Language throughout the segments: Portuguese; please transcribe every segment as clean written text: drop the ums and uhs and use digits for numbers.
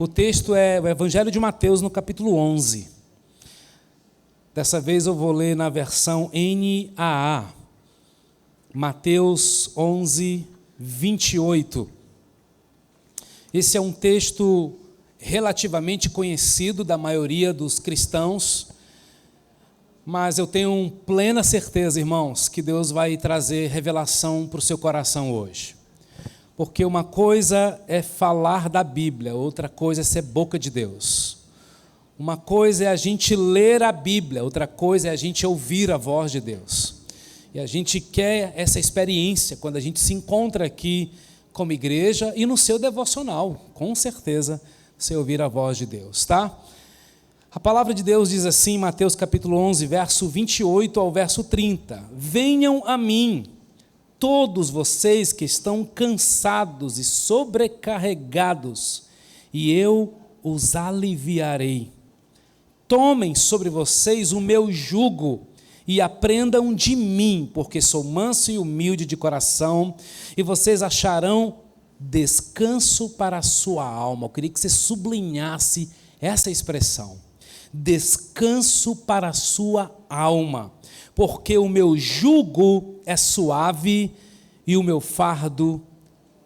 O texto é o Evangelho de Mateus, no capítulo 11. Dessa vez eu vou ler na versão NAA. Mateus 11, 28. Esse é um texto relativamente conhecido da maioria dos cristãos, mas eu tenho plena certeza, irmãos, que Deus vai trazer revelação para o seu coração hoje. Porque uma coisa é falar da Bíblia, outra coisa é ser boca de Deus. Uma coisa é a gente ler a Bíblia, outra coisa é a gente ouvir a voz de Deus. E a gente quer essa experiência quando a gente se encontra aqui como igreja e no seu devocional, com certeza, você ouvir a voz de Deus, tá? A palavra de Deus diz assim, Mateus capítulo 11, verso 28 ao verso 30. Venham a mim, todos vocês que estão cansados e sobrecarregados, e eu os aliviarei. Tomem sobre vocês o meu jugo e aprendam de mim, porque sou manso e humilde de coração, e vocês acharão descanso para a sua alma. Eu queria que você sublinhasse essa expressão. Descanso para a sua alma, porque o meu jugo é suave e o meu fardo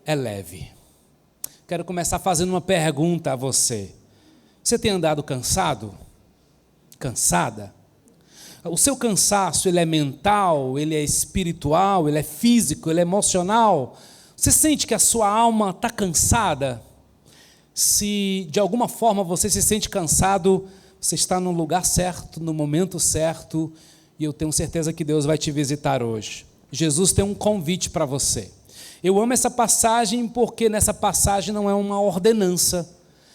é leve. Quero começar fazendo uma pergunta a você. Você tem andado cansado? Cansada? O seu cansaço, ele é mental, ele é espiritual, ele é físico, ele é emocional? Você sente que a sua alma está cansada? Se de alguma forma você se sente cansado, você está no lugar certo, no momento certo, e eu tenho certeza que Deus vai te visitar hoje. Jesus tem um convite para você. Eu amo essa passagem porque nessa passagem não é uma ordenança,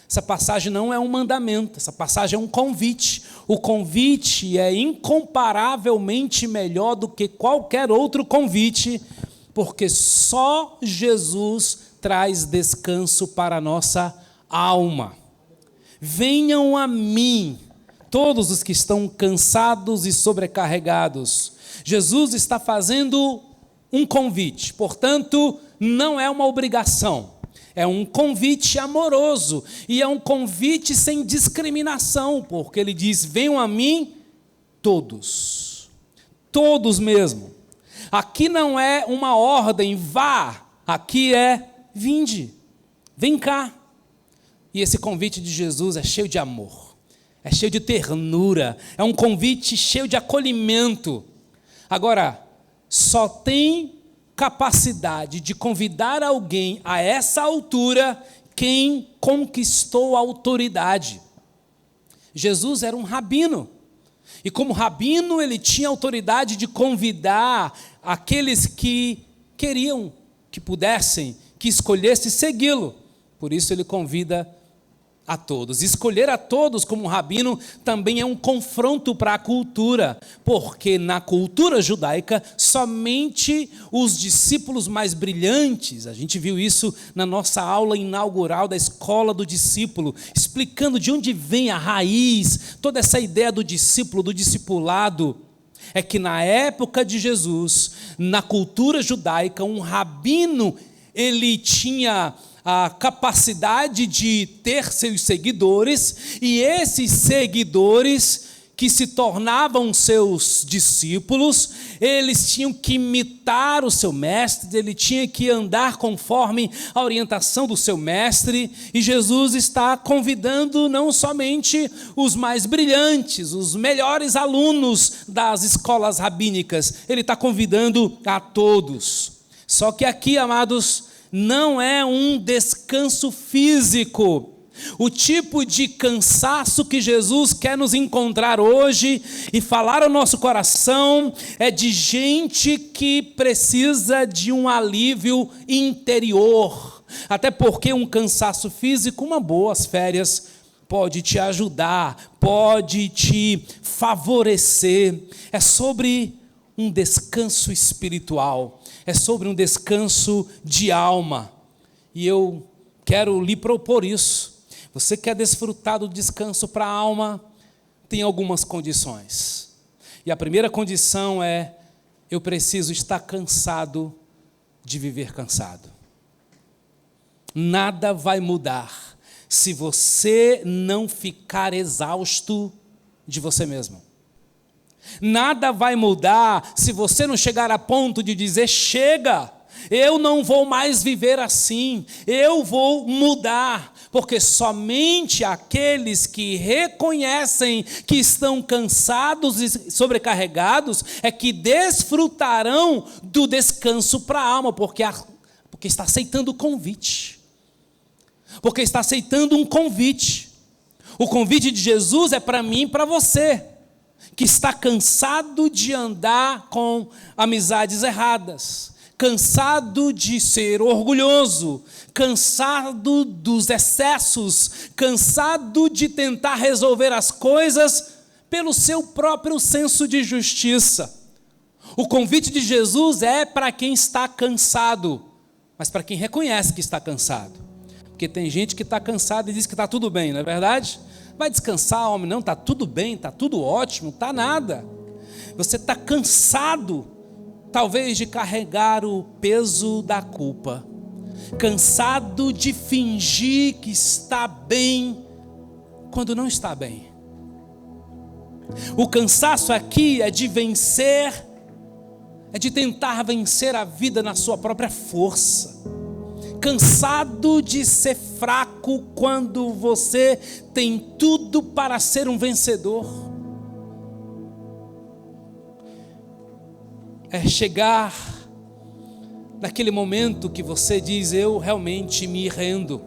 essa passagem não é um mandamento, essa passagem é um convite. O convite é incomparavelmente melhor do que qualquer outro convite, porque só Jesus traz descanso para a nossa alma. Venham a mim, todos os que estão cansados e sobrecarregados. Jesus está fazendo um convite, portanto, não é uma obrigação, é um convite amoroso, e é um convite sem discriminação, porque ele diz, venham a mim todos mesmo. Aqui não é uma ordem, vá, aqui é vinde, vem cá. E esse convite de Jesus é cheio de amor, é cheio de ternura, é um convite cheio de acolhimento. Agora, só tem capacidade de convidar alguém a essa altura quem conquistou a autoridade. Jesus era um rabino, e como rabino ele tinha autoridade de convidar aqueles que queriam, que pudessem, que escolhessem segui-lo. Por isso ele convida a todos. Escolher a todos como rabino também é um confronto para a cultura, porque na cultura judaica, somente os discípulos mais brilhantes, a gente viu isso na nossa aula inaugural da Escola do Discípulo, explicando de onde vem a raiz, toda essa ideia do discípulo, do discipulado, é que na época de Jesus, na cultura judaica, um rabino, ele tinha a capacidade de ter seus seguidores, e esses seguidores que se tornavam seus discípulos, eles tinham que imitar o seu mestre, ele tinha que andar conforme a orientação do seu mestre, e Jesus está convidando não somente os mais brilhantes, os melhores alunos das escolas rabínicas, ele está convidando a todos. Só que aqui, amados, não é um descanso físico. O tipo de cansaço que Jesus quer nos encontrar hoje e falar ao nosso coração é de gente que precisa de um alívio interior. Até porque um cansaço físico, uma boas férias, pode te ajudar, pode te favorecer. É sobre um descanso espiritual, é sobre um descanso de alma. E eu quero lhe propor isso. Você quer desfrutar do descanso para a alma? Tem algumas condições. E a primeira condição é, eu preciso estar cansado de viver cansado. Nada vai mudar se você não ficar exausto de você mesmo. Nada vai mudar se você não chegar a ponto de dizer: chega, eu não vou mais viver assim, eu vou mudar. Porque somente aqueles que reconhecem que estão cansados e sobrecarregados é que desfrutarão do descanso para a alma, porque está aceitando o convite. Porque está aceitando um convite. O convite de Jesus é para mim e para você, que está cansado de andar com amizades erradas, cansado de ser orgulhoso, cansado dos excessos, cansado de tentar resolver as coisas pelo seu próprio senso de justiça. O convite de Jesus é para quem está cansado, mas para quem reconhece que está cansado. Porque tem gente que está cansado e diz que está tudo bem, não é verdade? Vai descansar, homem, não, está tudo bem, está tudo ótimo, está nada. Você está cansado, talvez, de carregar o peso da culpa, cansado de fingir que está bem, quando não está bem. O cansaço aqui é de vencer, é de tentar vencer a vida na sua própria força. Cansado de ser fraco quando você tem tudo para ser um vencedor. É chegar naquele momento que você diz: eu realmente me rendo.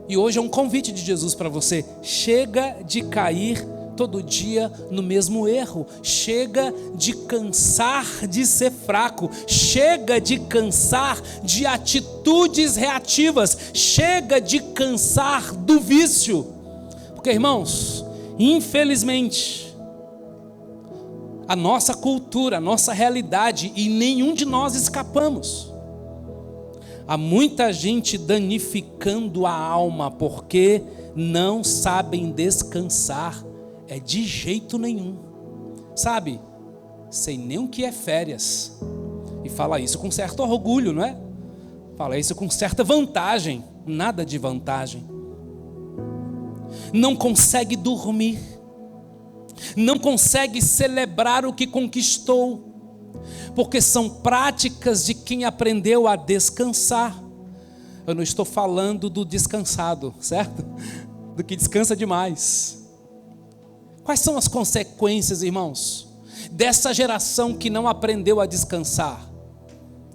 E hoje é um convite de Jesus para você: chega de cair todo dia no mesmo erro, chega de cansar de ser fraco, chega de cansar de atitudes reativas, chega de cansar do vício. Porque, irmãos, infelizmente, a nossa cultura, a nossa realidade, e nenhum de nós escapamos. Há muita gente danificando a alma porque não sabem descansar. É de jeito nenhum. Sabe, sei nem o que é férias. E fala isso com certo orgulho, não é? Fala isso com certa vantagem. Nada de vantagem. Não consegue dormir. Não consegue celebrar o que conquistou, porque são práticas de quem aprendeu a descansar. Eu não estou falando do descansado, certo? Do que descansa demais. Quais são as consequências, irmãos, dessa geração que não aprendeu a descansar?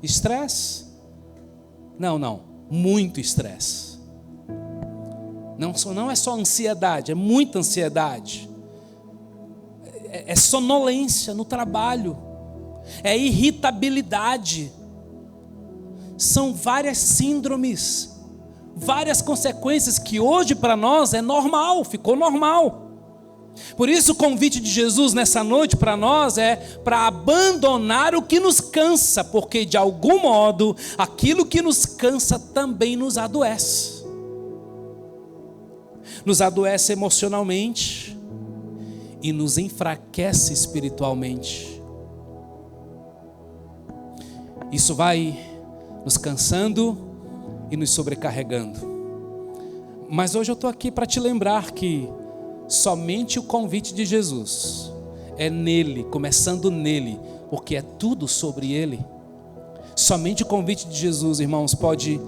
Estresse? Não, muito estresse. Não é só ansiedade, é muita ansiedade. É sonolência no trabalho, é irritabilidade, são várias síndromes, várias consequências que hoje para nós é normal, ficou normal. Por isso o convite de Jesus nessa noite para nós é para abandonar o que nos cansa, porque de algum modo aquilo que nos cansa também nos adoece. Nos adoece emocionalmente e nos enfraquece espiritualmente. Isso vai nos cansando e nos sobrecarregando. Mas hoje eu estou aqui para te lembrar que somente o convite de Jesus é nele, começando nele, porque é tudo sobre ele. Somente o convite de Jesus, irmãos, pode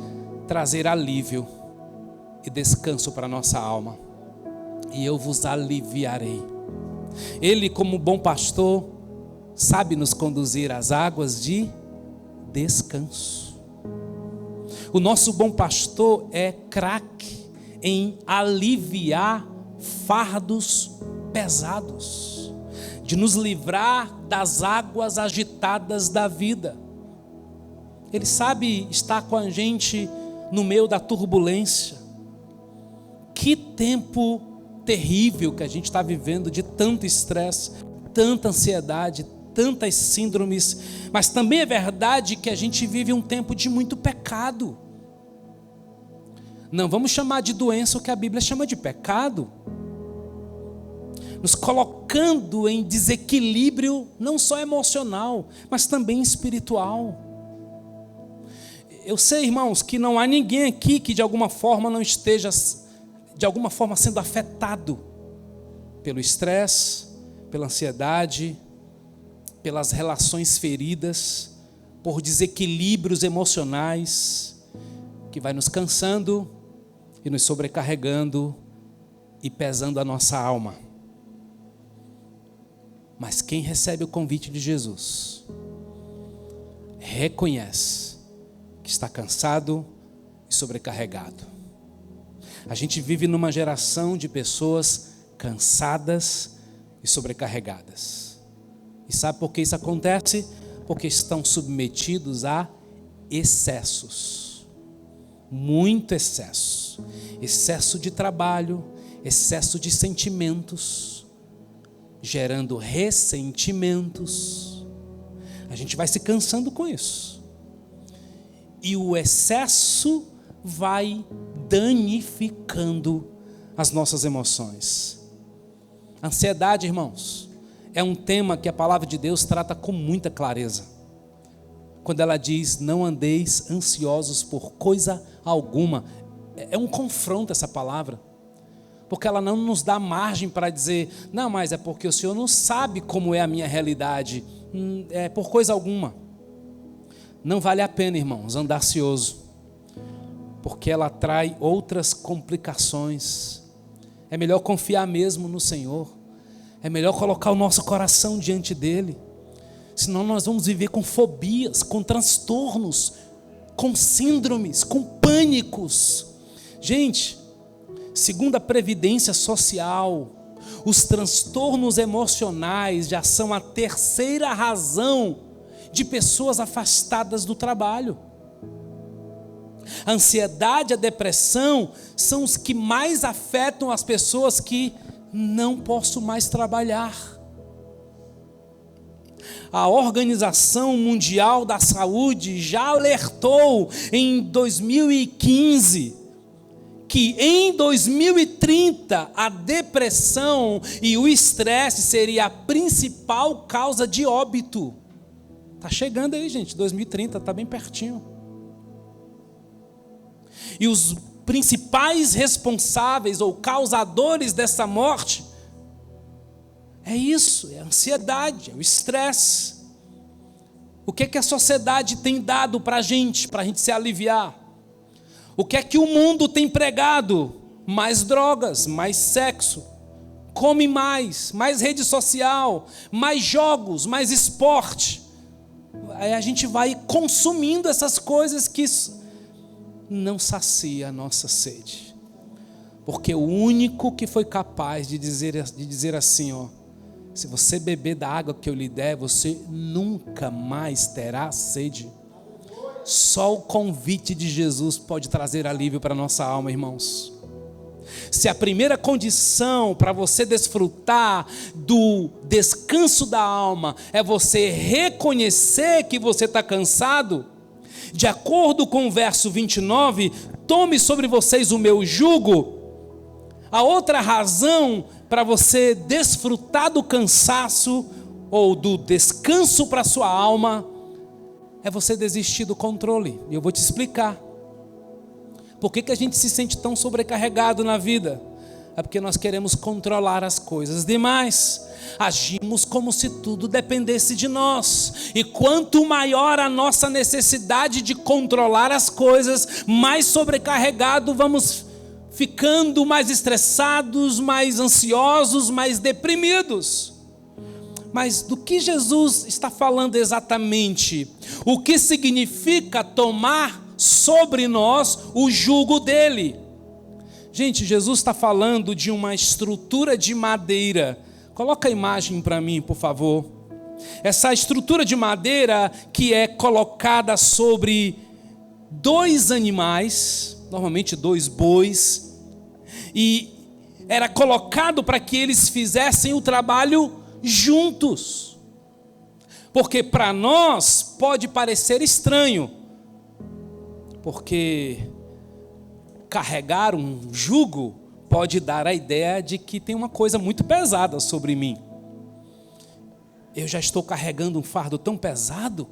trazer alívio e descanso para a nossa alma. E eu vos aliviarei. Ele, como bom pastor, sabe nos conduzir às águas de descanso. O nosso bom pastor é craque em aliviar fardos pesados, de nos livrar das águas agitadas da vida. Ele sabe estar com a gente no meio da turbulência. Que tempo terrível que a gente está vivendo, de tanto estresse, tanta ansiedade, tantas síndromes, mas também é verdade que a gente vive um tempo de muito pecado. Não vamos chamar de doença o que a Bíblia chama de pecado, nos colocando em desequilíbrio não só emocional, mas também espiritual. Eu sei, irmãos, que não há ninguém aqui que de alguma forma não esteja, de alguma forma, sendo afetado pelo estresse, pela ansiedade, pelas relações feridas, por desequilíbrios emocionais, que vai nos cansando e nos sobrecarregando e pesando a nossa alma. Mas quem recebe o convite de Jesus, reconhece que está cansado e sobrecarregado. A gente vive numa geração de pessoas cansadas e sobrecarregadas. E sabe por que isso acontece? Porque estão submetidos a excessos. Muito excesso. Excesso de trabalho, excesso de sentimentos, gerando ressentimentos. A gente vai se cansando com isso. E o excesso vai danificando as nossas emoções. Ansiedade, irmãos, é um tema que a palavra de Deus trata com muita clareza. Quando ela diz, não andeis ansiosos por coisa alguma. É um confronto essa palavra. Porque ela não nos dá margem para dizer, não, mas é porque o Senhor não sabe como é a minha realidade. É por coisa alguma. Não vale a pena, irmãos, andar ansioso, porque ela atrai outras complicações. É melhor confiar mesmo no Senhor. É melhor colocar o nosso coração diante dEle. Senão nós vamos viver com fobias, com transtornos, com síndromes, com pânicos. Gente, segundo a Previdência Social, os transtornos emocionais já são a terceira razão de pessoas afastadas do trabalho. A ansiedade e a depressão são os que mais afetam as pessoas que não posso mais trabalhar. A Organização Mundial da Saúde já alertou em 2015 que em 2030 a depressão e o estresse seria a principal causa de óbito. Está chegando aí, gente, 2030, está bem pertinho. E os principais responsáveis ou causadores dessa morte é isso, é a ansiedade, é o estresse. O que é que a sociedade tem dado para a gente se aliviar? O que é que o mundo tem pregado? Mais drogas, mais sexo, come mais rede social, mais jogos, mais esporte. Aí a gente vai consumindo essas coisas que não sacia a nossa sede. Porque o único que foi capaz de dizer assim, ó, se você beber da água que eu lhe der, você nunca mais terá sede. Só o convite de Jesus pode trazer alívio para a nossa alma, irmãos. Se a primeira condição para você desfrutar do descanso da alma é você reconhecer que você está cansado, de acordo com o verso 29, tome sobre vocês o meu jugo. A outra razão para você desfrutar do cansaço ou do descanso para a sua alma é você desistir do controle. E eu vou te explicar. Por que a gente se sente tão sobrecarregado na vida? É porque nós queremos controlar as coisas demais. Agimos como se tudo dependesse de nós. E quanto maior a nossa necessidade de controlar as coisas, mais sobrecarregado vamos ficando, mais estressados, mais ansiosos, mais deprimidos. Mas do que Jesus está falando exatamente? O que significa tomar sobre nós o jugo dele? Gente, Jesus está falando de uma estrutura de madeira. Coloca a imagem para mim, por favor. Essa estrutura de madeira que é colocada sobre dois animais, normalmente dois bois, e era colocado para que eles fizessem o trabalho juntos. Porque para nós pode parecer estranho, porque carregar um jugo pode dar a ideia de que tem uma coisa muito pesada sobre mim. Eu já estou carregando um fardo tão pesado,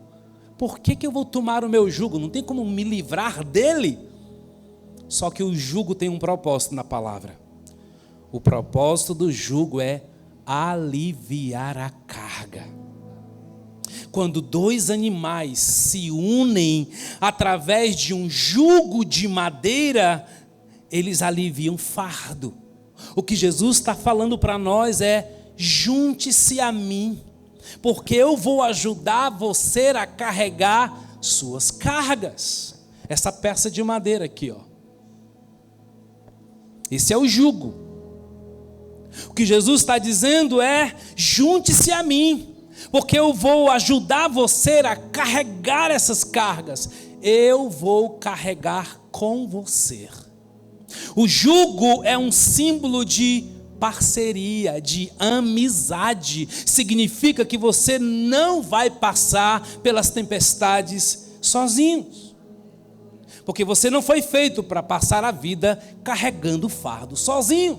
por que eu vou tomar o meu jugo? Não tem como me livrar dele? Só que o jugo tem um propósito na palavra. O propósito do jugo é aliviar a carga. Quando dois animais se unem através de um jugo de madeira, eles aliviam fardo. O que Jesus está falando para nós é: junte-se a mim, porque eu vou ajudar você a carregar suas cargas. Essa peça de madeira aqui, ó. Esse é o jugo. O que Jesus está dizendo é: junte-se a mim, porque eu vou ajudar você a carregar essas cargas. Eu vou carregar com você. O jugo é um símbolo de parceria, de amizade. Significa que você não vai passar pelas tempestades sozinhos. Porque você não foi feito para passar a vida carregando fardo sozinho.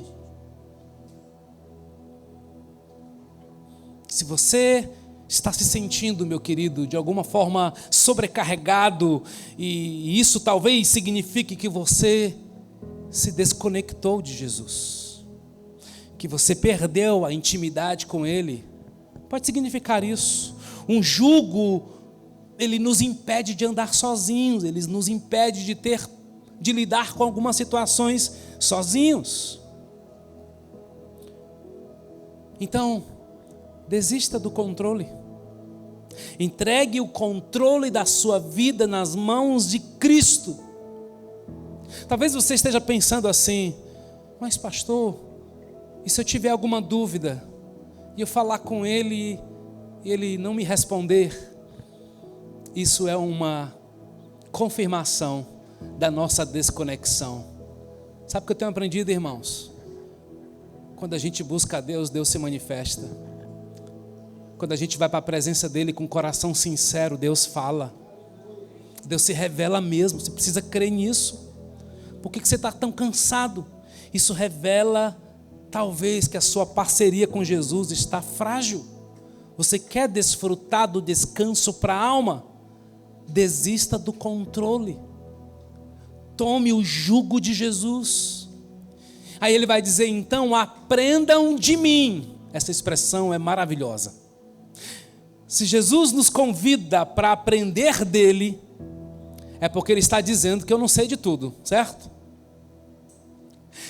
Se você está se sentindo, meu querido, de alguma forma sobrecarregado, e isso talvez signifique que você se desconectou de Jesus, que você perdeu a intimidade com Ele, pode significar isso. Um jugo, ele nos impede de andar sozinhos, ele nos impede de lidar com algumas situações sozinhos. Então, desista do controle. Entregue o controle da sua vida nas mãos de Cristo. Talvez você esteja pensando assim: mas pastor, e se eu tiver alguma dúvida e eu falar com ele e ele não me responder? Isso é uma confirmação da nossa desconexão. Sabe o que eu tenho aprendido, irmãos? Quando a gente busca a Deus, Deus se manifesta. Quando a gente vai para a presença dele com o coração sincero, Deus fala. Deus se revela mesmo. Você precisa crer nisso. Por que você está tão cansado? Isso revela, talvez, que a sua parceria com Jesus está frágil. Você quer desfrutar do descanso para a alma? Desista do controle. Tome o jugo de Jesus. Aí ele vai dizer, então: aprendam de mim. Essa expressão é maravilhosa. Se Jesus nos convida para aprender dele, é porque ele está dizendo que eu não sei de tudo, certo?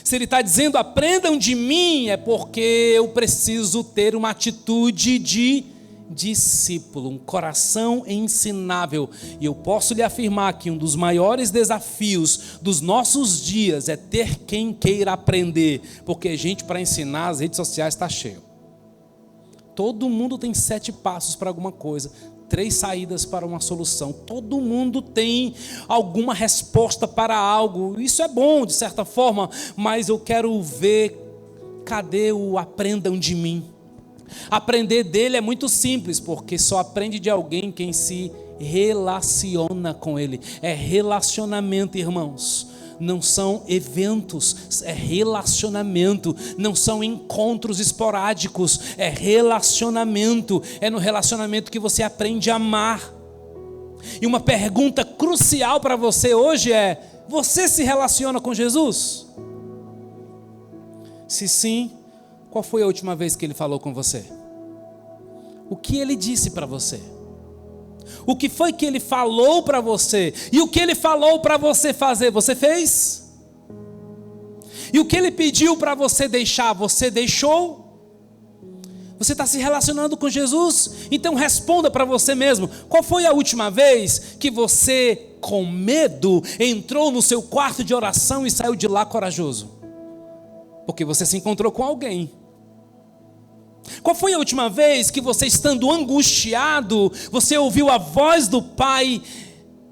Se ele está dizendo aprendam de mim, é porque eu preciso ter uma atitude de discípulo, um coração ensinável. E eu posso lhe afirmar que um dos maiores desafios dos nossos dias é ter quem queira aprender, porque gente para ensinar, as redes sociais está cheio. Todo mundo tem 7 passos para alguma coisa, 3 saídas para uma solução. Todo mundo tem alguma resposta para algo. Isso é bom, de certa forma, mas eu quero ver, cadê o aprendam de mim? Aprender dele é muito simples, porque só aprende de alguém quem se relaciona com ele. É relacionamento, irmãos. Não são eventos, é relacionamento. Não são encontros esporádicos, é relacionamento. É no relacionamento que você aprende a amar. E uma pergunta crucial para você hoje é: você se relaciona com Jesus? Se sim, qual foi a última vez que ele falou com você? O que ele disse para você? O que foi que ele falou para você? E o que ele falou para você fazer, você fez? E o que ele pediu para você deixar, você deixou? Você está se relacionando com Jesus? Então responda para você mesmo: qual foi a última vez que você, com medo, entrou no seu quarto de oração e saiu de lá corajoso? Porque você se encontrou com alguém. Qual foi a última vez que você, estando angustiado, você ouviu a voz do Pai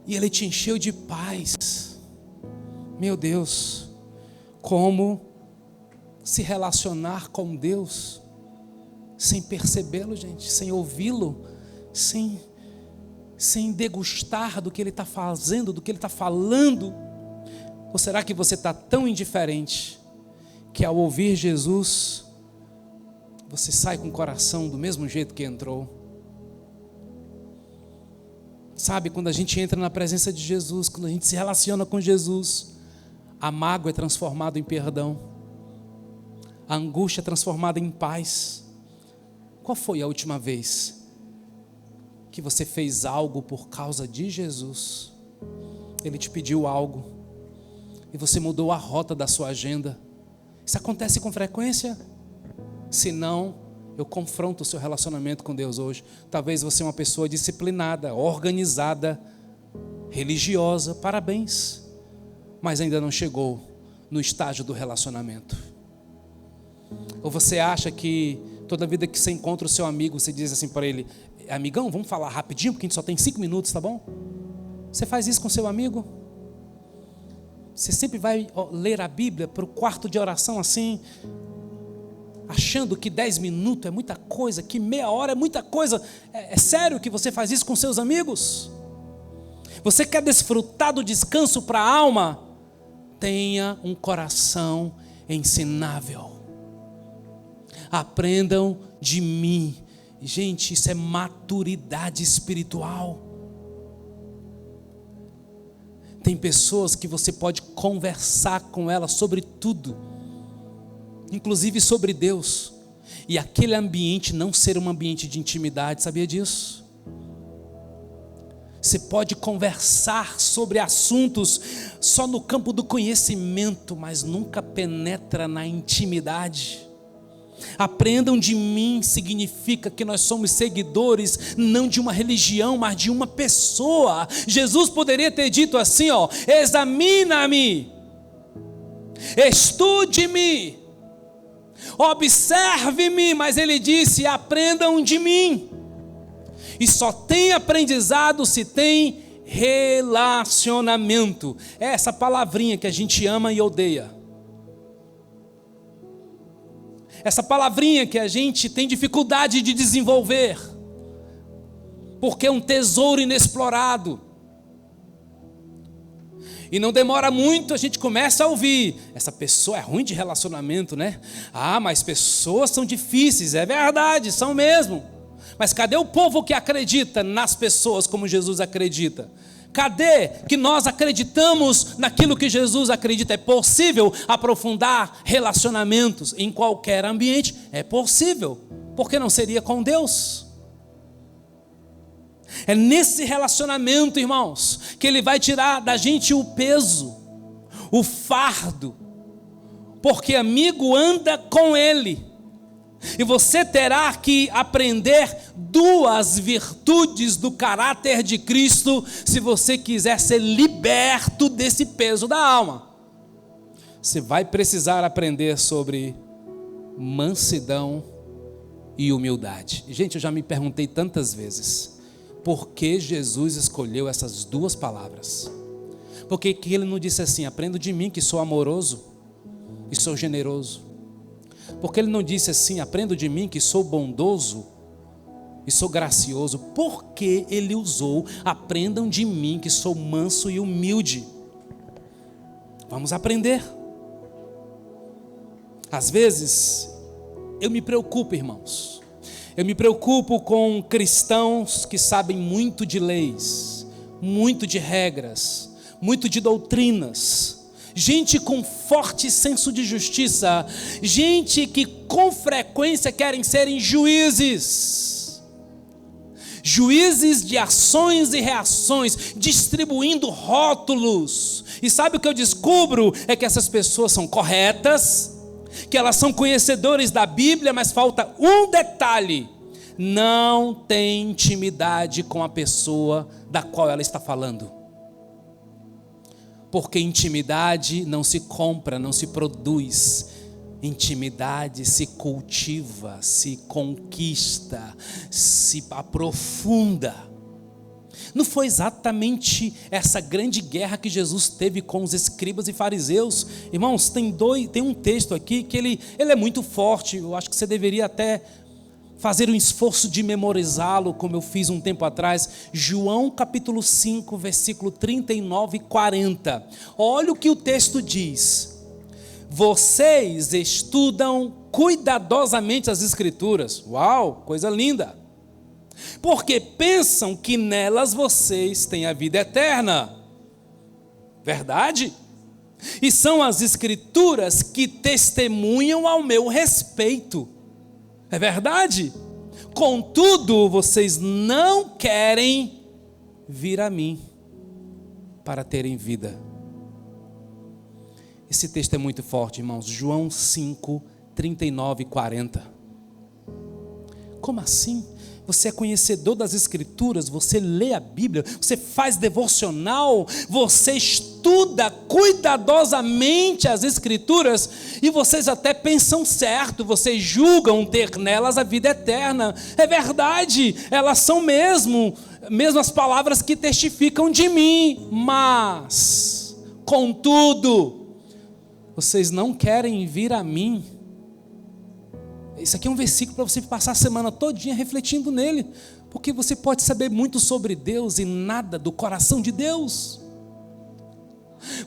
e Ele te encheu de paz? Meu Deus, como se relacionar com Deus sem percebê-lo, gente, sem ouvi-lo, sem degustar do que Ele está fazendo, do que Ele está falando? Ou será que você está tão indiferente que ao ouvir Jesus, você sai com o coração do mesmo jeito que entrou? Sabe, quando a gente entra na presença de Jesus, quando a gente se relaciona com Jesus, a mágoa é transformada em perdão, a angústia é transformada em paz. Qual foi a última vez que você fez algo por causa de Jesus? Ele te pediu algo e você mudou a rota da sua agenda. Isso acontece com frequência? Se não, eu confronto o seu relacionamento com Deus hoje. Talvez você é uma pessoa disciplinada, organizada, religiosa, parabéns, mas ainda não chegou no estágio do relacionamento. Ou você acha que toda vida que você encontra o seu amigo, você diz assim para ele: amigão, vamos falar rapidinho, porque a gente só tem 5 minutos, tá bom? Você faz isso com seu amigo? Você sempre vai ler a Bíblia para o quarto de oração assim, achando que 10 minutos é muita coisa, que meia hora é muita coisa? É sério que você faz isso com seus amigos? Você quer desfrutar do descanso para a alma? Tenha um coração ensinável. Aprendam de mim. Gente, isso é maturidade espiritual. Tem pessoas que você pode conversar com elas sobre tudo, inclusive sobre Deus, e aquele ambiente não ser um ambiente de intimidade. Sabia disso? Você pode conversar sobre assuntos só no campo do conhecimento, mas nunca penetra na intimidade. Aprendam de mim significa que nós somos seguidores não de uma religião, mas de uma pessoa. Jesus poderia ter dito assim, examina-me, estude-me, observe-me, mas ele disse: aprendam de mim. E só tem aprendizado se tem relacionamento. É essa palavrinha que a gente ama e odeia. Essa palavrinha que a gente tem dificuldade de desenvolver, porque é um tesouro inexplorado. E não demora muito, a gente começa a ouvir: essa pessoa é ruim de relacionamento, né? Mas pessoas são difíceis. É verdade, são mesmo. Mas cadê o povo que acredita nas pessoas como Jesus acredita? Cadê que nós acreditamos naquilo que Jesus acredita? É possível aprofundar relacionamentos em qualquer ambiente? É possível. Por que não seria com Deus? É nesse relacionamento, irmãos, que Ele vai tirar da gente o peso, o fardo, porque amigo anda com Ele. E você terá que aprender 2 virtudes do caráter de Cristo, se você quiser ser liberto desse peso da alma. Você vai precisar aprender sobre mansidão e humildade. Gente, eu já me perguntei tantas vezes, por que Jesus escolheu essas 2 palavras? Por que Ele não disse assim: aprenda de mim que sou amoroso e sou generoso? Porque Ele não disse assim: aprenda de mim que sou bondoso e sou gracioso? Porque Ele usou: aprendam de mim que sou manso e humilde. Vamos aprender. Às vezes eu me preocupo, irmãos. Eu me preocupo com cristãos que sabem muito de leis, muito de regras, muito de doutrinas. Gente com forte senso de justiça, gente que com frequência querem serem juízes de ações e reações, distribuindo rótulos. E sabe o que eu descubro? É que essas pessoas são corretas, que elas são conhecedores da Bíblia, mas falta um detalhe: não tem intimidade com a pessoa da qual ela está falando. Porque intimidade não se compra, não se produz. Intimidade se cultiva, se conquista, se aprofunda. Não foi exatamente essa grande guerra que Jesus teve com os escribas e fariseus? Irmãos, tem um texto aqui que ele é muito forte. Eu acho que você deveria até fazer um esforço de memorizá-lo, como eu fiz um tempo atrás. João capítulo 5, versículo 39 e 40. Olha o que o texto diz: vocês estudam cuidadosamente as Escrituras. Uau, coisa linda! porque pensam que nelas vocês têm a vida eterna. Verdade? E são as Escrituras que testemunham ao meu respeito. É verdade? Contudo, vocês não querem vir a mim para terem vida. Esse texto é muito forte, irmãos. João 5, 39 e 40. Como assim? Você é conhecedor das Escrituras, você lê a Bíblia, você faz devocional, você estuda cuidadosamente as Escrituras, e vocês até pensam certo, vocês julgam ter nelas a vida eterna. É verdade, elas são mesmo as palavras que testificam de mim, mas, contudo, vocês não querem vir a mim. Isso aqui é um versículo para você passar a semana todinha refletindo nele, porque você pode saber muito sobre Deus e nada do coração de Deus.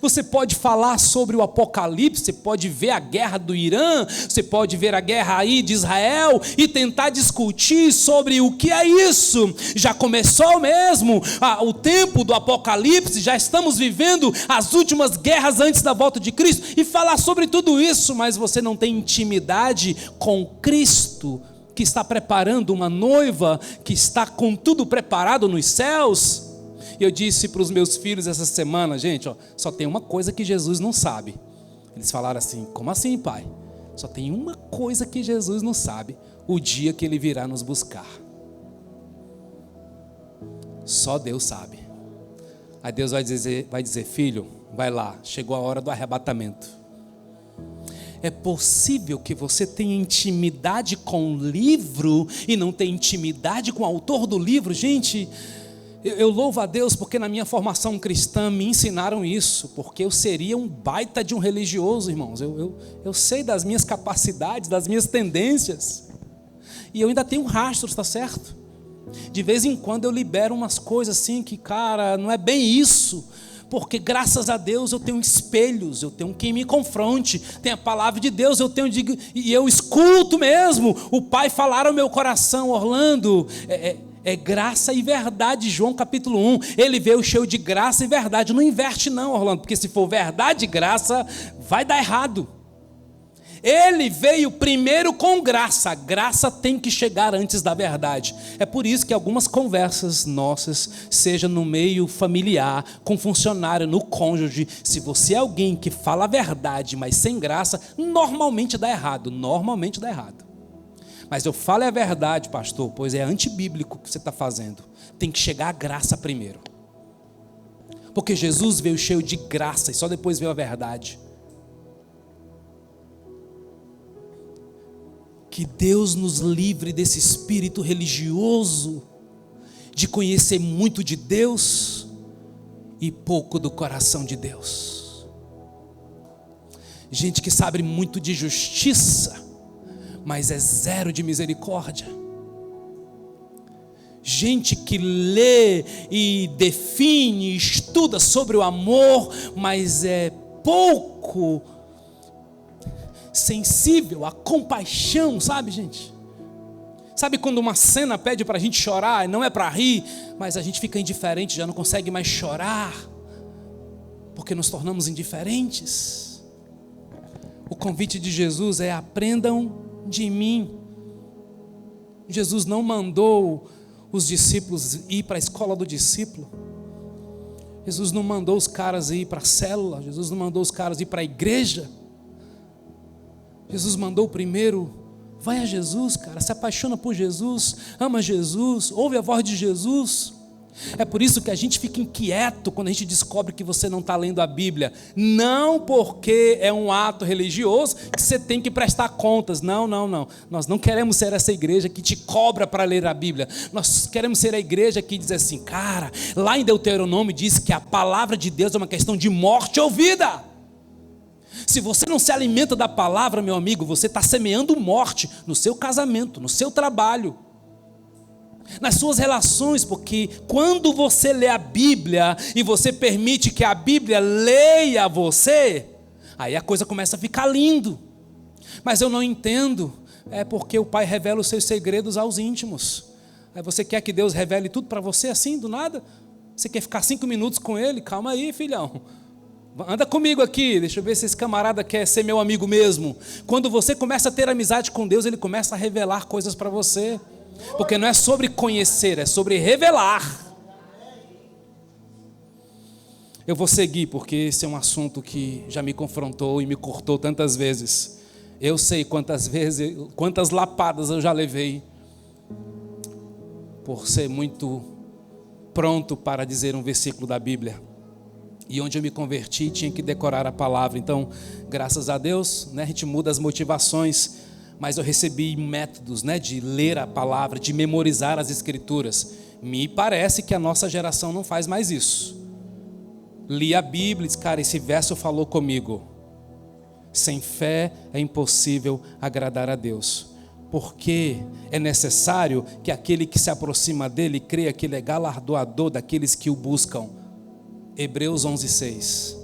Você pode falar sobre o Apocalipse, você pode ver a guerra do Irã, você pode ver a guerra aí de Israel e tentar discutir sobre o que é isso. Já começou mesmo o tempo do Apocalipse, já estamos vivendo as últimas guerras antes da volta de Cristo, e falar sobre tudo isso, mas você não tem intimidade com Cristo, que está preparando uma noiva, que está com tudo preparado nos céus. E eu disse para os meus filhos essa semana, gente, só tem uma coisa que Jesus não sabe. Eles falaram assim: como assim, pai? Só tem uma coisa que Jesus não sabe: o dia que ele virá nos buscar. Só Deus sabe. Aí Deus vai dizer, filho, vai lá, chegou a hora do arrebatamento. É possível que você tenha intimidade com o livro e não tenha intimidade com o autor do livro? Gente, eu louvo a Deus porque na minha formação cristã me ensinaram isso, porque eu seria um baita de um religioso, irmãos. Eu sei das minhas capacidades, das minhas tendências, e eu ainda tenho rastros, está certo? De vez em quando eu libero umas coisas assim que, cara, não é bem isso, porque graças a Deus eu tenho espelhos, eu tenho quem me confronte, tem a palavra de Deus, e eu escuto mesmo o Pai falar ao meu coração: Orlando, é graça e verdade. João capítulo 1, ele veio cheio de graça e verdade. Não inverte não, Orlando, porque se for verdade e graça, vai dar errado. Ele veio primeiro com graça. A graça tem que chegar antes da verdade. É por isso que algumas conversas nossas, seja no meio familiar, com funcionário, no cônjuge, se você é alguém que fala a verdade, mas sem graça, normalmente dá errado. Normalmente dá errado. Mas eu falo a verdade, pastor, pois é antibíblico o que você está fazendo. Tem que chegar a graça primeiro. Porque Jesus veio cheio de graça e só depois veio a verdade. Que Deus nos livre desse espírito religioso, de conhecer muito de Deus e pouco do coração de Deus. Gente que sabe muito de justiça, mas é zero de misericórdia. Gente que lê e define, estuda sobre o amor, mas é pouco sensível à compaixão, sabe, gente? Sabe quando uma cena pede para a gente chorar, não é para rir, mas a gente fica indiferente, já não consegue mais chorar, porque nos tornamos indiferentes. O convite de Jesus é: aprendam de mim. Jesus não mandou os discípulos ir para a escola do discípulo. Jesus não mandou os caras ir para a célula. Jesus não mandou os caras ir para a igreja. Jesus mandou primeiro: vai a Jesus, cara, se apaixona por Jesus, ama Jesus, ouve a voz de Jesus. É por isso que a gente fica inquieto quando a gente descobre que você não está lendo a Bíblia. Não porque é um ato religioso que você tem que prestar contas. Não. Nós não queremos ser essa igreja que te cobra para ler a Bíblia. Nós queremos ser a igreja que diz assim: cara, lá em Deuteronômio diz que a palavra de Deus é uma questão de morte ou vida. Se você não se alimenta da palavra, meu amigo, você está semeando morte no seu casamento, no seu trabalho, nas suas relações, porque quando você lê a Bíblia e você permite que a Bíblia leia você, aí a coisa começa a ficar lindo. Mas eu não entendo, é porque o Pai revela os seus segredos aos íntimos. Aí você quer que Deus revele tudo para você assim, do nada? Você quer ficar 5 minutos com Ele? Calma aí, filhão. Anda comigo aqui, deixa eu ver se esse camarada quer ser meu amigo mesmo. Quando você começa a ter amizade com Deus, Ele começa a revelar coisas para você. Porque não é sobre conhecer, é sobre revelar. Eu vou seguir, porque esse é um assunto que já me confrontou e me cortou tantas vezes. Eu sei quantas vezes, quantas lapadas eu já levei por ser muito pronto para dizer um versículo da Bíblia. E onde eu me converti, tinha que decorar a palavra. Então, graças a Deus, a gente muda as motivações, mas eu recebi métodos, de ler a palavra, de memorizar as Escrituras. Me parece que a nossa geração não faz mais isso. Li a Bíblia e disse, cara, esse verso falou comigo. Sem fé é impossível agradar a Deus. Porque é necessário que aquele que se aproxima dele creia que ele é galardoador daqueles que o buscam. Hebreus 11:6.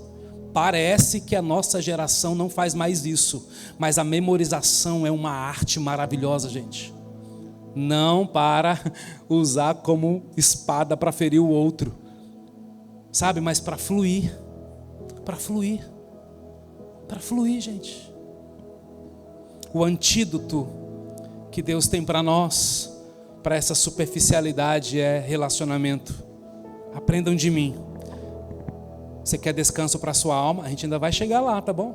Parece que a nossa geração não faz mais isso, mas a memorização é uma arte maravilhosa, gente. Não para usar como espada para ferir o outro, sabe? Mas para fluir, gente. O antídoto que Deus tem para nós, para essa superficialidade, é relacionamento. Aprendam de mim. Você quer descanso para a sua alma? A gente ainda vai chegar lá, tá bom?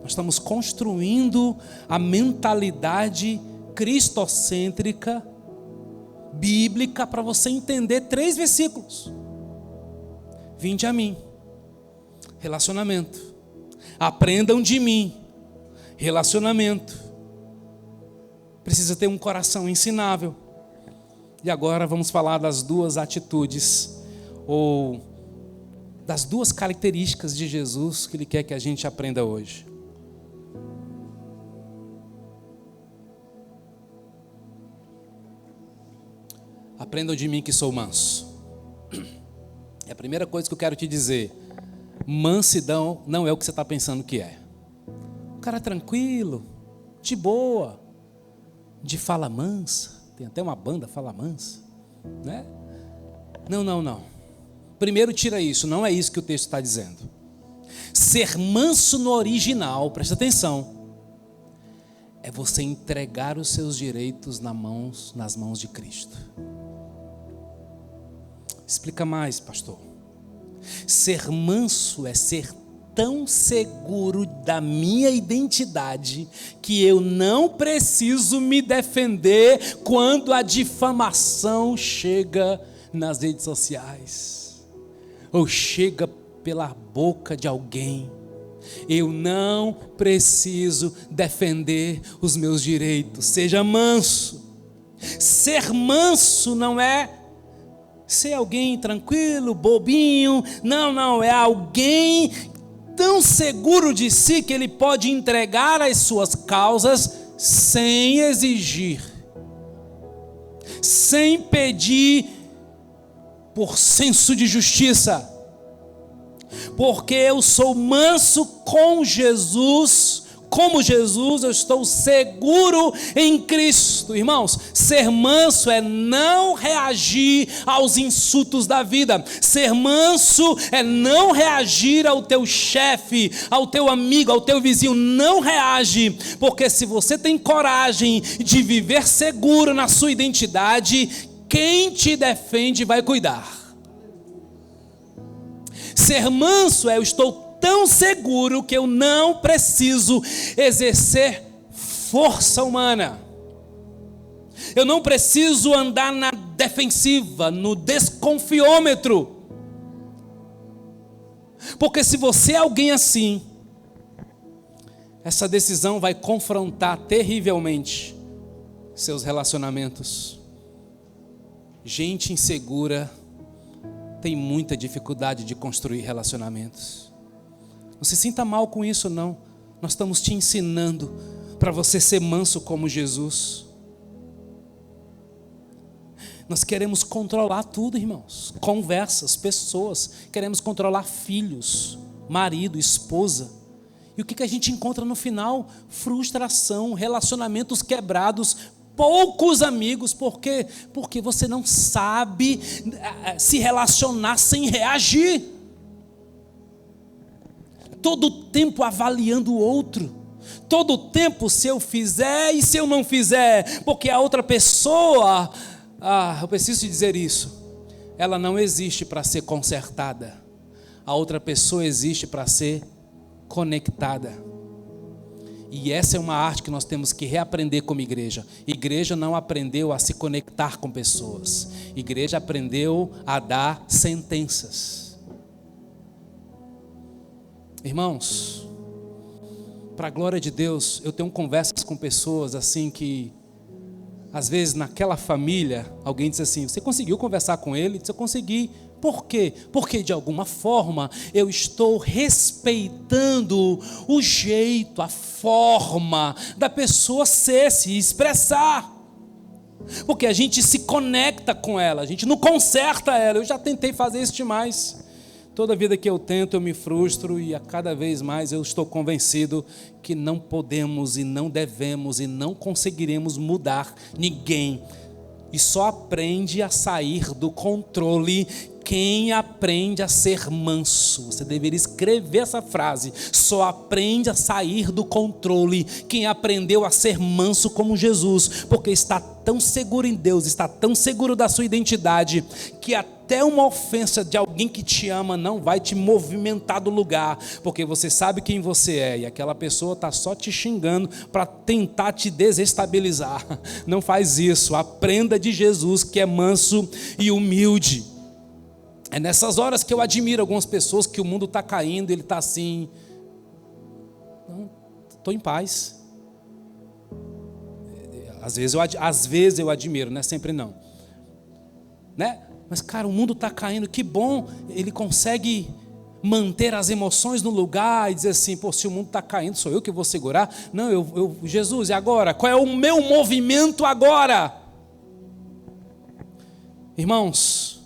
Nós estamos construindo a mentalidade cristocêntrica, bíblica, para você entender 3 versículos. Vinde a mim. Relacionamento. Aprendam de mim. Relacionamento. Precisa ter um coração ensinável. E agora vamos falar das 2 atitudes, ou das 2 características de Jesus que Ele quer que a gente aprenda hoje. Aprendam de mim que sou manso. É a primeira coisa que eu quero te dizer. Mansidão não é o que você está pensando que é. O cara é tranquilo, de boa, de fala mansa. Tem até uma banda fala mansa, né? Não. Primeiro tira isso, não é isso que o texto está dizendo. Ser manso no original, presta atenção, é você entregar os seus direitos nas mãos de Cristo. Explica mais, pastor. Ser manso é ser tão seguro da minha identidade que eu não preciso me defender quando a difamação chega nas redes sociais ou chega pela boca de alguém. Eu não preciso defender os meus direitos. Seja manso. Ser manso não é ser alguém tranquilo, bobinho. Não, é alguém tão seguro de si que ele pode entregar as suas causas sem exigir, sem pedir por senso de justiça, porque eu sou manso com Jesus. Como Jesus, eu estou seguro em Cristo. Irmãos, ser manso é não reagir aos insultos da vida. Ser manso é não reagir ao teu chefe, ao teu amigo, ao teu vizinho. Não reage, porque se você tem coragem de viver seguro na sua identidade, quem te defende vai cuidar. Ser manso é eu estou tão seguro que eu não preciso exercer força humana. Eu não preciso andar na defensiva, no desconfiômetro. Porque se você é alguém assim, essa decisão vai confrontar terrivelmente seus relacionamentos. Gente insegura tem muita dificuldade de construir relacionamentos. Não se sinta mal com isso, não. Nós estamos te ensinando para você ser manso como Jesus. Nós queremos controlar tudo, irmãos. Conversas, pessoas. Queremos controlar filhos, marido, esposa. E o que a gente encontra no final? Frustração, relacionamentos quebrados poucos amigos. Por quê? Porque você não sabe se relacionar sem reagir. Todo tempo avaliando o outro. Todo tempo se eu fizer e se eu não fizer. Porque a outra pessoa, eu preciso te dizer isso, ela não existe para ser consertada. A outra pessoa existe para ser conectada. E essa é uma arte que nós temos que reaprender como igreja. Igreja não aprendeu a se conectar com pessoas. Igreja aprendeu a dar sentenças. Irmãos, para a glória de Deus, eu tenho conversas com pessoas assim que, às vezes naquela família, alguém diz assim: você conseguiu conversar com ele? Eu consegui. Por quê? Porque de alguma forma eu estou respeitando o jeito, a forma da pessoa ser, se expressar. Porque a gente se conecta com ela, a gente não conserta ela. Eu já tentei fazer isso demais. Toda vida que eu tento eu me frustro e a cada vez mais eu estou convencido que não podemos e não devemos e não conseguiremos mudar ninguém. E só aprende a sair do controle quem aprende a ser manso. Você deveria escrever essa frase. Só aprende a sair do controle quem aprendeu a ser manso como Jesus. Porque está tão seguro em Deus, está tão seguro da sua identidade, que até uma ofensa de alguém que te ama não vai te movimentar do lugar. Porque você sabe quem você é. E aquela pessoa está só te xingando para tentar te desestabilizar. Não faz isso. Aprenda de Jesus, que é manso e humilde. É nessas horas que eu admiro algumas pessoas que o mundo está caindo, ele está assim, não, estou em paz. Às vezes eu admiro, não é sempre não. Né? Mas cara, o mundo está caindo, que bom, ele consegue manter as emoções no lugar e dizer assim: pô, se o mundo está caindo, sou eu que vou segurar? Não, Jesus, e agora? Qual é o meu movimento agora? Irmãos,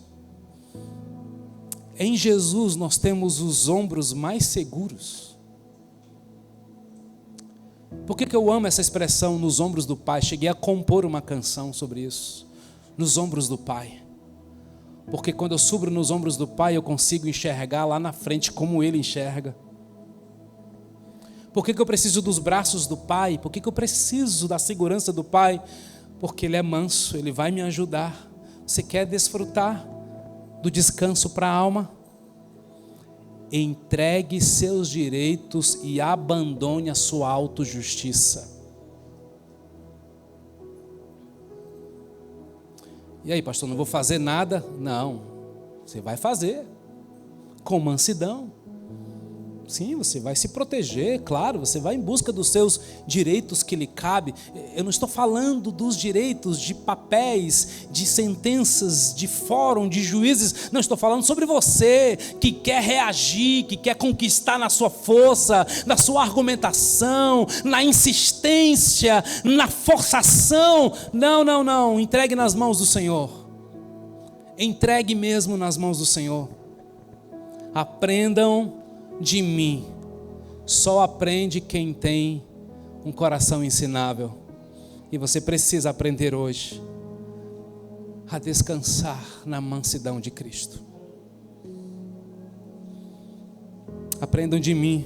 em Jesus nós temos os ombros mais seguros. Por que eu amo essa expressão, nos ombros do Pai? Cheguei a compor uma canção sobre isso. Nos ombros do Pai. Porque quando eu subo nos ombros do Pai, eu consigo enxergar lá na frente como Ele enxerga. Por que eu preciso dos braços do Pai? Por que eu preciso da segurança do Pai? Porque Ele é manso, Ele vai me ajudar. Você quer desfrutar do descanso para a alma? Entregue seus direitos e abandone a sua autojustiça. E aí, pastor, não vou fazer nada? Não, você vai fazer com mansidão. Sim, você vai se proteger, claro, você vai em busca dos seus direitos que lhe cabe. Eu não estou falando dos direitos de papéis, de sentenças, de fórum, de juízes. Não, estou falando sobre você que quer reagir, que quer conquistar na sua força, na sua argumentação, na insistência, na forçação. Não, entregue nas mãos do Senhor. Entregue mesmo nas mãos do Senhor. Aprendam de mim. Só aprende quem tem um coração ensinável. E você precisa aprender hoje a descansar na mansidão de Cristo. Aprendam de mim,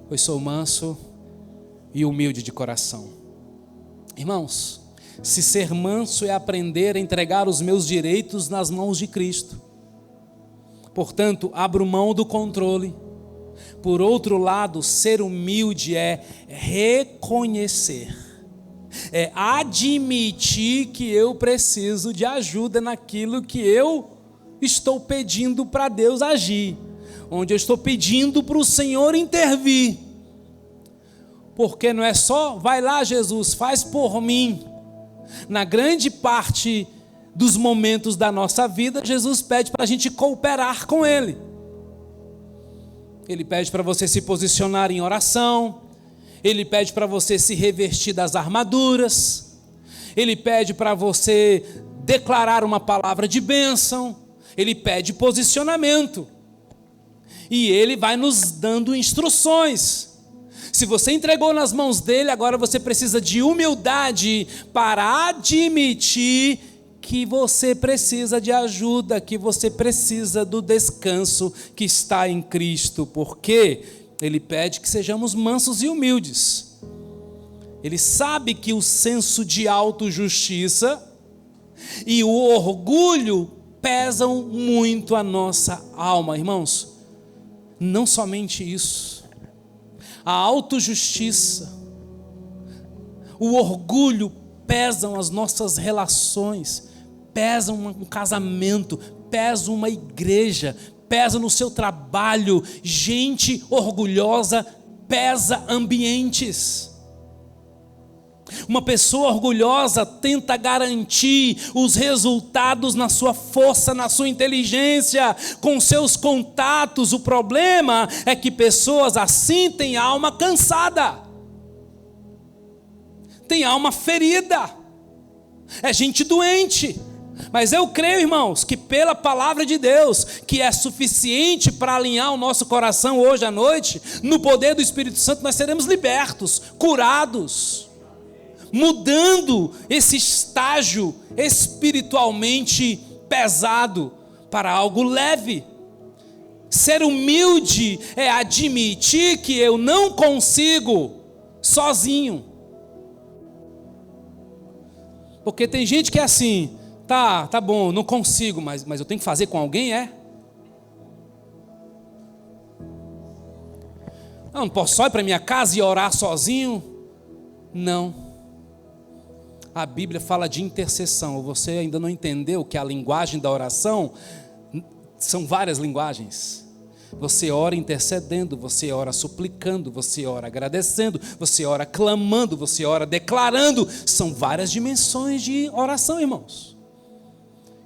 pois sou manso e humilde de coração. Irmãos, se ser manso é aprender a entregar os meus direitos nas mãos de Cristo, portanto, abro mão do controle. Por outro lado, ser humilde é reconhecer, é admitir que eu preciso de ajuda naquilo que eu estou pedindo para Deus agir, onde eu estou pedindo para o Senhor intervir. Porque não é só, vai lá Jesus, faz por mim. Na grande parte dos momentos da nossa vida, Jesus pede para a gente cooperar com Ele. Ele pede para você se posicionar em oração. Ele pede para você se revestir das armaduras. Ele pede para você declarar uma palavra de bênção. Ele pede posicionamento. E Ele vai nos dando instruções. Se você entregou nas mãos dele, agora você precisa de humildade para admitir que você precisa de ajuda, que você precisa do descanso que está em Cristo, porque ele pede que sejamos mansos e humildes. Ele sabe que o senso de autojustiça e o orgulho pesam muito a nossa alma, irmãos. Não somente isso. A autojustiça, o orgulho pesam as nossas relações, pesam um casamento, pesam uma igreja, pesa no seu trabalho. Gente orgulhosa pesa ambientes. Uma pessoa orgulhosa tenta garantir os resultados na sua força, na sua inteligência, com seus contatos. O problema é que pessoas assim têm alma cansada, têm alma ferida, é gente doente. Mas eu creio, irmãos, que pela palavra de Deus, que é suficiente para alinhar o nosso coração hoje à noite, no poder do Espírito Santo nós seremos libertos, curados, mudando esse estágio espiritualmente pesado para algo leve. Ser humilde é admitir que eu não consigo sozinho. Porque tem gente que é assim, tá bom, não consigo, mas eu tenho que fazer com alguém, é? Não posso só ir para minha casa e orar sozinho? Não. A Bíblia fala de intercessão. Você ainda não entendeu que a linguagem da oração são várias linguagens. Você ora intercedendo, você ora suplicando, você ora agradecendo, você ora clamando, você ora declarando. São várias dimensões de oração, irmãos.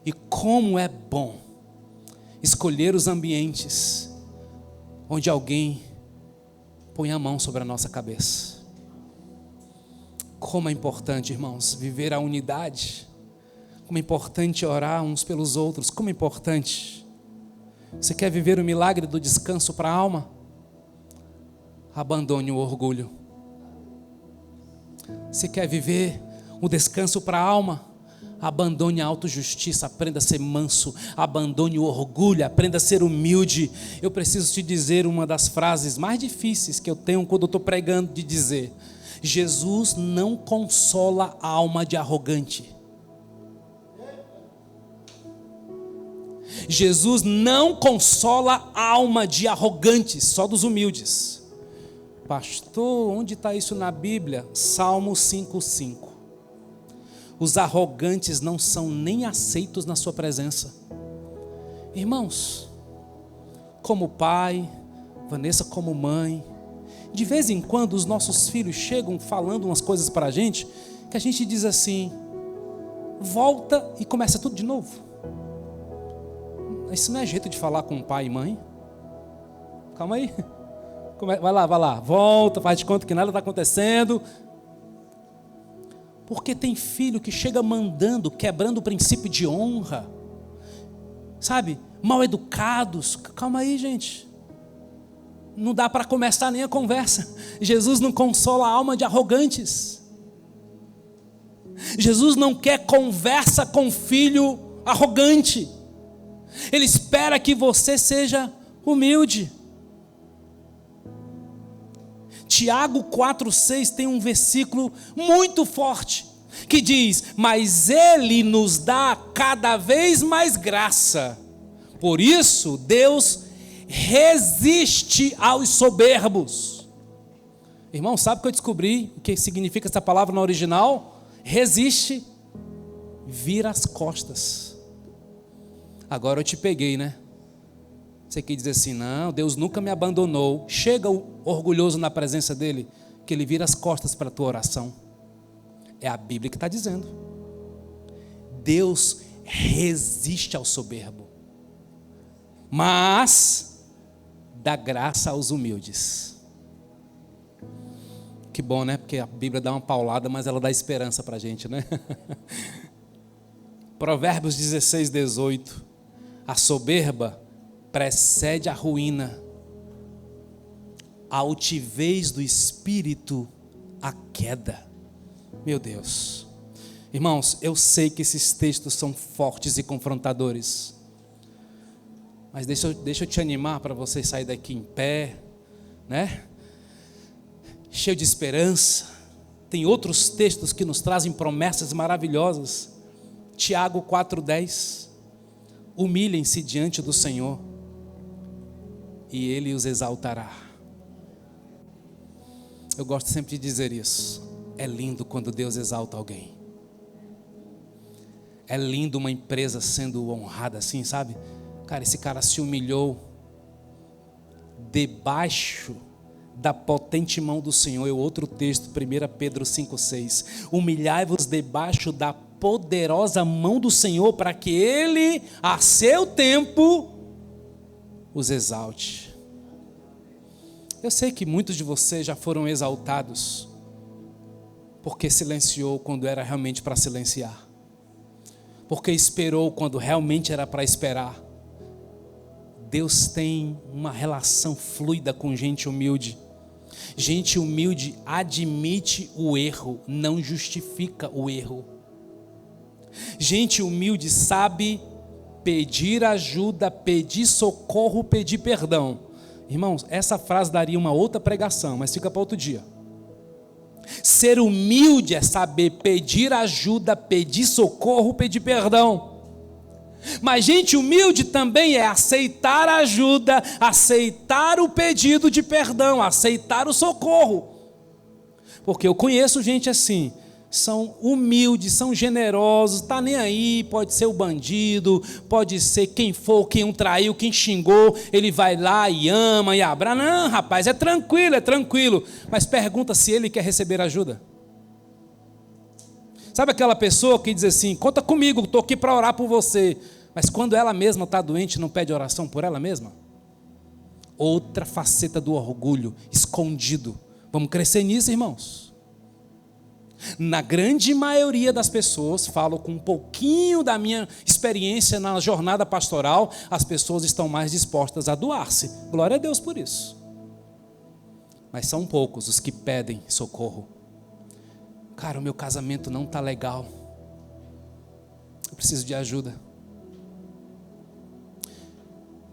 E como é bom escolher os ambientes onde alguém põe a mão sobre a nossa cabeça. Como é importante, irmãos, viver a unidade. Como é importante orar uns pelos outros. Como é importante. Você quer viver o milagre do descanso para a alma? Abandone o orgulho. Você quer viver o descanso para a alma? Abandone a autojustiça, aprenda a ser manso. Abandone o orgulho, aprenda a ser humilde. Eu preciso te dizer uma das frases mais difíceis que eu tenho quando eu estou pregando de dizer: Jesus não consola a alma de arrogante. Jesus não consola a alma de arrogantes, só dos humildes. Pastor, onde está isso na Bíblia? Salmo 5:5. Os arrogantes não são nem aceitos na sua presença. Irmãos, como pai, Vanessa como mãe, de vez em quando os nossos filhos chegam falando umas coisas para a gente, que a gente diz assim, volta e começa tudo de novo. Isso não é jeito de falar com pai e mãe. Calma aí. Vai lá, volta, faz de conta que nada está acontecendo. Porque tem filho que chega mandando, quebrando o princípio de honra, sabe, mal educados. Calma aí, gente. Não dá para começar nem a conversa. Jesus não consola a alma de arrogantes. Jesus não quer conversa com filho arrogante. Ele espera que você seja humilde. Tiago 4,6 tem um versículo muito forte que diz: mas Ele nos dá cada vez mais graça. Por isso Deus resiste aos soberbos. Irmão, sabe o que eu descobri? O que significa essa palavra no original? Resiste, vira as costas. Agora eu te peguei, né? Você quer dizer assim, não, Deus nunca me abandonou. Chega o orgulhoso na presença dele, que ele vira as costas para a tua oração. É a Bíblia que está dizendo. Deus resiste ao soberbo, mas dá graça aos humildes. Que bom, né? Porque a Bíblia dá uma paulada, mas ela dá esperança para a gente, né? Provérbios 16:18. A soberba precede a ruína, a altivez do espírito, a queda. Meu Deus. Irmãos, eu sei que esses textos são fortes e confrontadores, mas deixa eu te animar para você sair daqui em pé, né? Cheio de esperança. Tem outros textos que nos trazem promessas maravilhosas. Tiago 4:10. Humilhem-se diante do Senhor e Ele os exaltará. Eu gosto sempre de dizer isso. É lindo quando Deus exalta alguém. É lindo uma empresa sendo honrada assim, sabe? Cara, esse cara se humilhou debaixo da potente mão do Senhor. É outro texto, 1 Pedro 5:6. Humilhai-vos debaixo da poderosa mão do Senhor, para que Ele, a seu tempo, os exalte. Eu sei que muitos de vocês já foram exaltados, porque silenciou quando era realmente para silenciar, porque esperou quando realmente era para esperar. Deus tem uma relação fluida com gente humilde. Gente humilde admite o erro, não justifica o erro. Gente humilde sabe pedir ajuda, pedir socorro, pedir perdão. Irmãos, essa frase daria uma outra pregação, mas fica para outro dia. Ser humilde é saber pedir ajuda, pedir socorro, pedir perdão. Mas gente humilde também é aceitar a ajuda, aceitar o pedido de perdão, aceitar o socorro. Porque eu conheço gente assim, são humildes, são generosos, tá nem aí, pode ser o bandido, pode ser quem for, quem o traiu, quem xingou, ele vai lá e ama e abraça. Não, rapaz, é tranquilo, mas pergunta se ele quer receber ajuda. Sabe aquela pessoa que diz assim, conta comigo, estou aqui para orar por você, mas quando ela mesma está doente, não pede oração por ela mesma? Outra faceta do orgulho, escondido. Vamos crescer nisso, irmãos. Na grande maioria das pessoas, falo com um pouquinho da minha experiência na jornada pastoral, as pessoas estão mais dispostas a doar-se. Glória a Deus por isso. Mas são poucos os que pedem socorro. Cara, o meu casamento não está legal. Eu preciso de ajuda.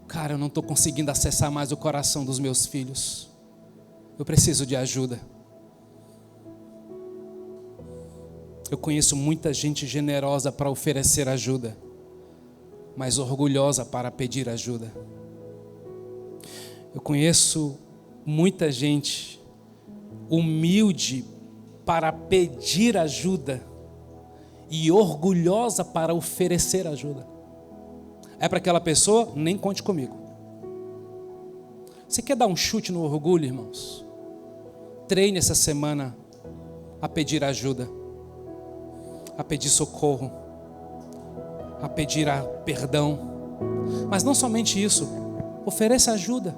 Cara, eu não estou conseguindo acessar mais o coração dos meus filhos. Eu preciso de ajuda. Eu conheço muita gente generosa para oferecer ajuda, mas orgulhosa para pedir ajuda. Eu conheço muita gente humilde para pedir ajuda e orgulhosa para oferecer ajuda. É para aquela pessoa? Nem conte comigo. Você quer dar um chute no orgulho, irmãos? Treine essa semana a pedir ajuda, a pedir socorro, a pedir perdão. Mas não somente isso, ofereça ajuda,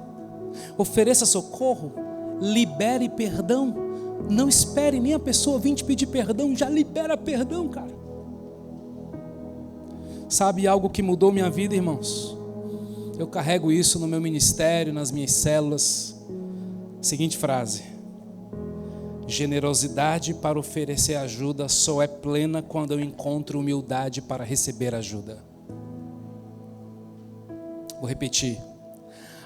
ofereça socorro, libere perdão. Não espere nem a pessoa vir te pedir perdão, já libera perdão, cara. Sabe algo que mudou minha vida, irmãos? Eu carrego isso no meu ministério, nas minhas células. Seguinte frase: generosidade para oferecer ajuda só é plena quando eu encontro humildade para receber ajuda. Vou repetir.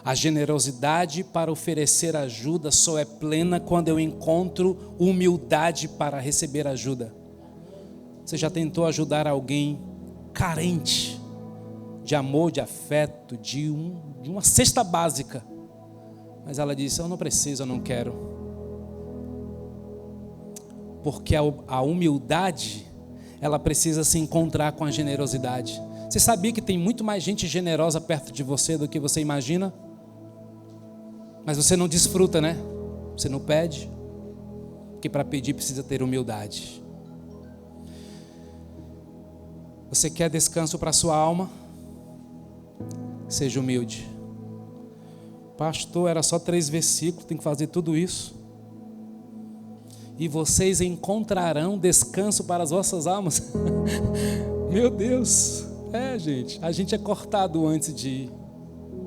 A generosidade para oferecer ajuda só é plena quando eu encontro humildade para receber ajuda. Você já tentou ajudar alguém carente de amor, de afeto, de uma cesta básica, mas ela disse: eu não preciso, eu não quero. Porque a humildade, ela precisa se encontrar com a generosidade. Você sabia que tem muito mais gente generosa perto de você do que você imagina? Mas você não desfruta, né? Você não pede, porque para pedir precisa ter humildade. Você quer descanso para a sua alma? Seja humilde. Pastor, era só 3 versículos, tem que fazer tudo isso. E vocês encontrarão descanso para as vossas almas. Meu Deus. Gente, a gente é cortado antes de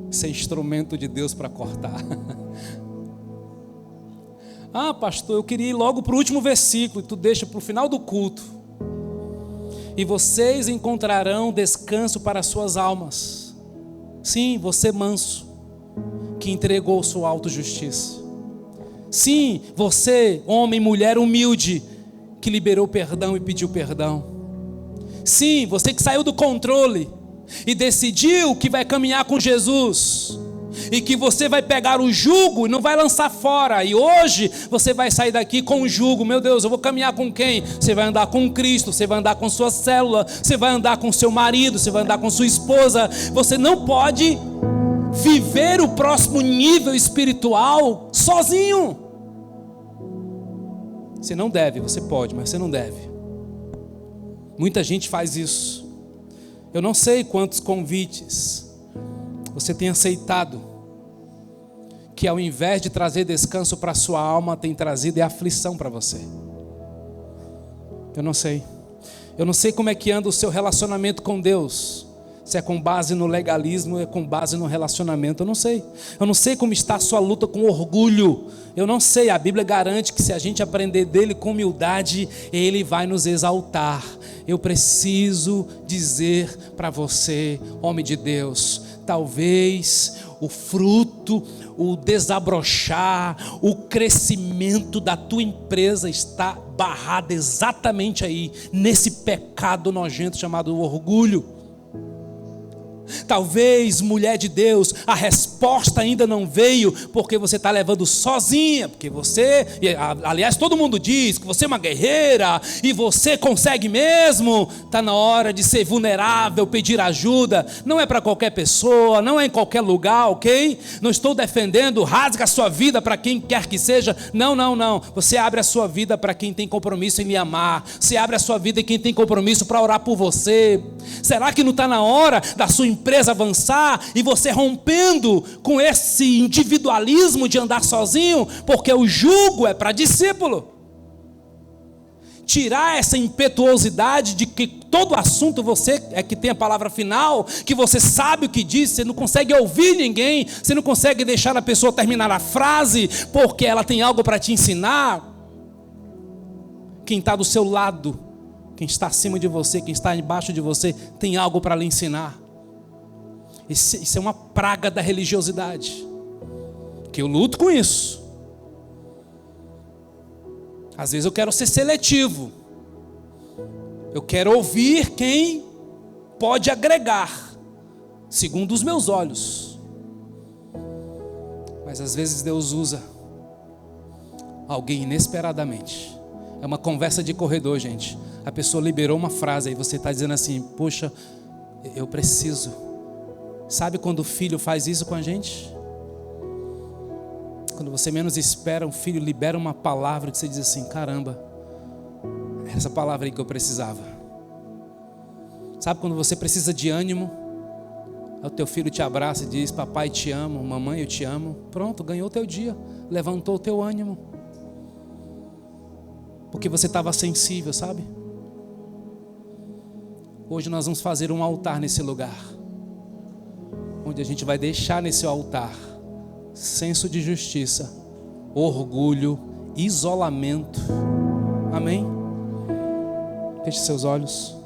ser instrumento de Deus para cortar. Ah, pastor, eu queria ir logo para o último versículo, e tu deixa para o final do culto. E vocês encontrarão descanso para as suas almas. Sim, você manso, que entregou sua autojustiça. Sim, você, homem, mulher humilde, que liberou perdão e pediu perdão. Sim, você que saiu do controle e decidiu que vai caminhar com Jesus, e que você vai pegar o jugo e não vai lançar fora, e hoje você vai sair daqui com o jugo. Meu Deus, eu vou caminhar com quem? Você vai andar com Cristo, você vai andar com sua célula, você vai andar com seu marido, você vai andar com sua esposa. Você não pode viver o próximo nível espiritual sozinho. Você não deve, você pode, mas você não deve. Muita gente faz isso. Eu não sei quantos convites você tem aceitado, que ao invés de trazer descanso para a sua alma, tem trazido aflição para você. Eu não sei. Eu não sei como é que anda o seu relacionamento com Deus. Se é com base no legalismo ou é com base no relacionamento, eu não sei. Eu não sei como está a sua luta com orgulho. Eu não sei, a Bíblia garante que se a gente aprender dele com humildade, ele vai nos exaltar. Eu preciso dizer para você, homem de Deus, talvez o fruto, o desabrochar, o crescimento da tua empresa está barrado exatamente aí, nesse pecado nojento chamado orgulho. Talvez, mulher de Deus, a resposta ainda não veio porque você está levando sozinha, porque você, aliás, todo mundo diz que você é uma guerreira e você consegue mesmo. Está na hora de ser vulnerável, pedir ajuda. Não é para qualquer pessoa, não é em qualquer lugar, ok? Não estou defendendo, rasga a sua vida para quem quer que seja. Não. Você abre a sua vida para quem tem compromisso em lhe amar. Você abre a sua vida em quem tem compromisso para orar por você. Será que não está na hora da sua empresa avançar e você rompendo com esse individualismo de andar sozinho? Porque o jugo é para discípulo. Tirar essa impetuosidade de que todo assunto você é que tem a palavra final, que você sabe o que diz, você não consegue ouvir ninguém, você não consegue deixar a pessoa terminar a frase porque ela tem algo para te ensinar. Quem está do seu lado, quem está acima de você, quem está embaixo de você, tem algo para lhe ensinar. Isso é uma praga da religiosidade, que eu luto com isso. Às vezes eu quero ser seletivo, eu quero ouvir quem pode agregar, segundo os meus olhos. Mas às vezes Deus usa alguém inesperadamente. É uma conversa de corredor, gente. A pessoa liberou uma frase e você está dizendo assim: poxa, eu preciso. Sabe quando o filho faz isso com a gente? Quando você menos espera, um filho libera uma palavra que você diz assim: caramba, essa palavra aí que eu precisava. Sabe quando você precisa de ânimo, o teu filho te abraça e diz: papai te amo, mamãe eu te amo. Pronto, ganhou o teu dia, levantou o teu ânimo, porque você estava sensível, sabe? Hoje nós vamos fazer um altar nesse lugar, onde a gente vai deixar nesse altar senso de justiça, orgulho, isolamento. Amém? Feche seus olhos.